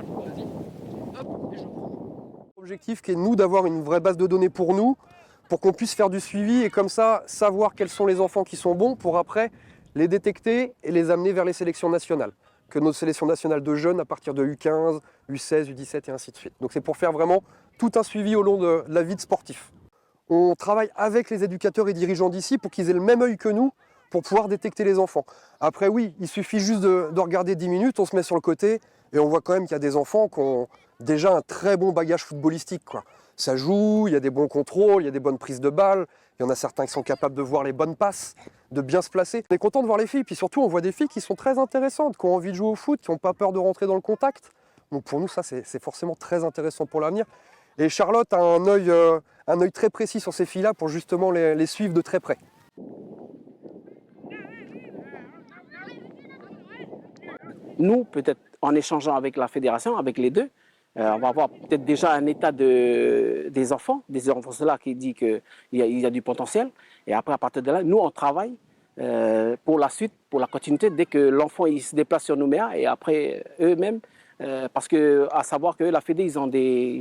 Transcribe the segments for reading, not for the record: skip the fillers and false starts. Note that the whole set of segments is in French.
Vas-y. Hop, et je prends. L'objectif qui est nous d'avoir une vraie base de données pour nous, pour qu'on puisse faire du suivi et comme ça savoir quels sont les enfants qui sont bons pour après les détecter et les amener vers les sélections nationales. Que nos sélections nationales de jeunes à partir de U15, U16, U17 et ainsi de suite. Donc c'est pour faire vraiment tout un suivi au long de la vie de sportif. On travaille avec les éducateurs et dirigeants d'ici pour qu'ils aient le même œil que nous pour pouvoir détecter les enfants. Après oui, il suffit juste de regarder 10 minutes, on se met sur le côté et on voit quand même qu'il y a des enfants qui ont déjà un très bon bagage footballistique, quoi. Ça joue, il y a des bons contrôles, il y a des bonnes prises de balles, il y en a certains qui sont capables de voir les bonnes passes, de bien se placer. On est content de voir les filles, puis surtout on voit des filles qui sont très intéressantes, qui ont envie de jouer au foot, qui n'ont pas peur de rentrer dans le contact. Donc pour nous ça c'est forcément très intéressant pour l'avenir. Et Charlotte a un œil très précis sur ces filles-là pour justement les suivre de très près. Nous, peut-être en échangeant avec la fédération, avec les deux, on va avoir peut-être déjà un état des enfants là qui dit qu'il y a du potentiel. Et après, à partir de là, nous, on travaille pour la suite, pour la continuité, dès que l'enfant il se déplace sur Nouméa et après eux-mêmes, parce que à savoir que la Fédé, ils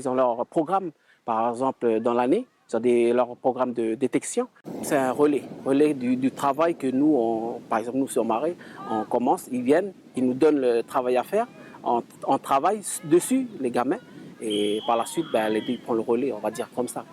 ont leur programme, par exemple, dans l'année, ils ont leur programme de détection. C'est un relais du travail que nous, par exemple, nous sur Marais, on commence, ils viennent, ils nous donnent le travail à faire, on travaille dessus, les gamins, et par la suite, les deux prennent le relais, on va dire comme ça.